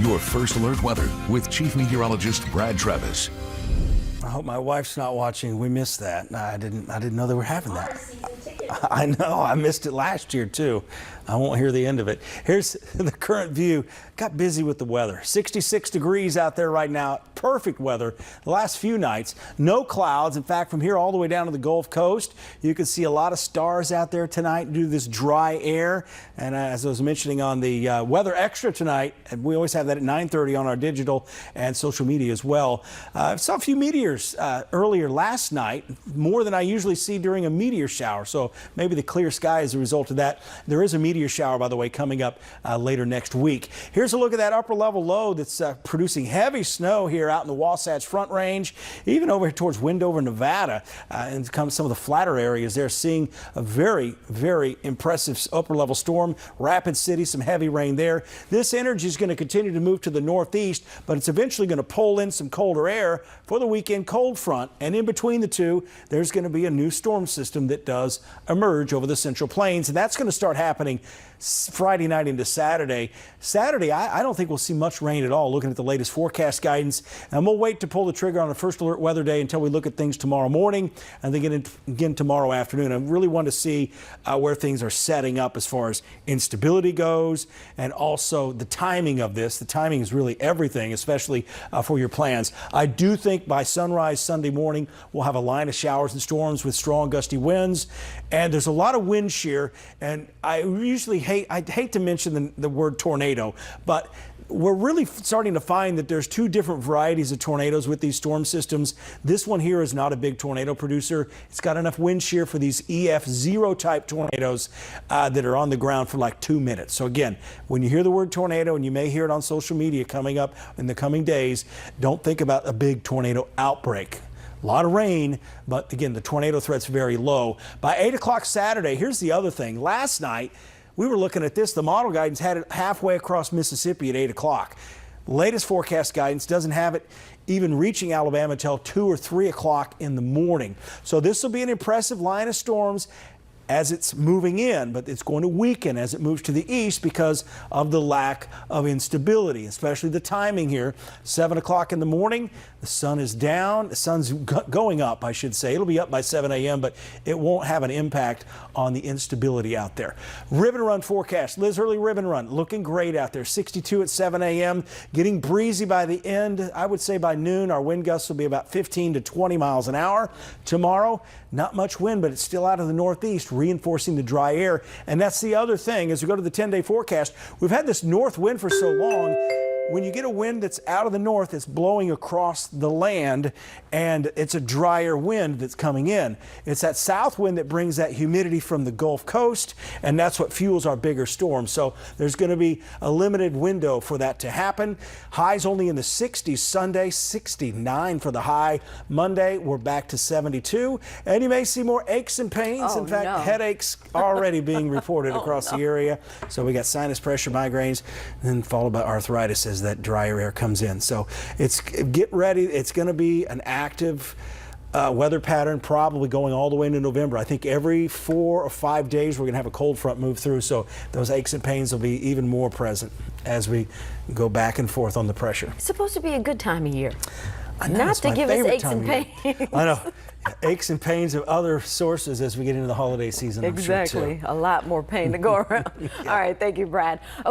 Your First Alert weather with Chief Meteorologist Brad Travis. I hope my wife's not watching. We missed that. I didn't know they were having that. I know. I missed it last year too. I won't hear the end of it. Here's the current view. Got busy with the weather. 66 degrees out there right now. Perfect weather. The last few nights, no clouds. In fact, from here all the way down to the Gulf Coast, you can see a lot of stars out there tonight due to this dry air. And as I was mentioning on the Weather Extra tonight, and we always have that at 9:30 on our digital and social media as well. I saw a few meteors earlier last night, more than I usually see during a meteor shower. So maybe the clear sky is a result of that. There is a meteor shower, by the way, coming up later next week. Here's a look at that upper level low that's producing heavy snow here out in the Wasatch Front Range, even over towards Wendover, Nevada, and some of the flatter areas there, seeing a very, very impressive upper level storm. Rapid City, some heavy rain there. This energy is going to continue to move to the northeast, but it's eventually going to pull in some colder air for the weekend cold front. And in between the two, there's going to be a new storm system that does emerge over the Central Plains, and that's going to start happening Friday night into Saturday. Saturday, I don't think we'll see much rain at all, looking at the latest forecast guidance. And we'll wait to pull the trigger on a First Alert weather day until we look at things tomorrow morning and then again tomorrow afternoon. I really want to see where things are setting up as far as instability goes, and also the timing of this. The timing is really everything, especially for your plans. I do think by sunrise Sunday morning, we'll have a line of showers and storms with strong gusty winds. And there's a lot of wind shear, and I hate to mention the word tornado, but we're really starting to find that there's two different varieties of tornadoes with these storm systems. This one here is not a big tornado producer. It's got enough wind shear for these EF0 type tornadoes that are on the ground for like 2 minutes. So again, when you hear the word tornado, and you may hear it on social media coming up in the coming days, don't think about a big tornado outbreak. A lot of rain, but again, the tornado threat's very low. By 8 o'clock Saturday, here's the other thing. Last night, we were looking at this. The model guidance had it halfway across Mississippi at 8 o'clock. Latest forecast guidance doesn't have it even reaching Alabama until 2 or 3 o'clock in the morning. So this will be an impressive line of storms as it's moving in, but it's going to weaken as it moves to the east because of the lack of instability, especially the timing here. 7 o'clock in the morning, the sun is down. The sun's going up, I should say. It'll be up by 7 a.m., but it won't have an impact on the instability out there. Ribbon run forecast. Liz Hurley ribbon run looking great out there. 62 at 7 a.m., getting breezy by the end. I would say by noon, our wind gusts will be about 15 to 20 miles an hour. Tomorrow, not much wind, but it's still out of the northeast, reinforcing the dry air. And that's the other thing as we go to the 10-day forecast. We've had this north wind for so long. When you get a wind that's out of the north, it's blowing across the land, and it's a drier wind that's coming in. It's that south wind that brings that humidity from the Gulf Coast, and that's what fuels our bigger storms. So there's going to be a limited window for that to happen. Highs only in the 60s Sunday, 69 for the high. Monday, we're back to 72, and you may see more aches and pains. In fact, headaches already being reported across the area. So we got sinus pressure, migraines, and then followed by arthritis as that drier air comes in. So get ready. It's going to be an active weather pattern, probably going all the way into November. I think every 4 or 5 days we're going to have a cold front move through, so those aches and pains will be even more present as we go back and forth on the pressure. It's supposed to be a good time of year. I know, not to give us aches and pains. I know. Aches and pains of other sources as we get into the holiday season. Exactly. I'm sure too. A lot more pain to go around. Yeah. All right. Thank you, Brad. Okay.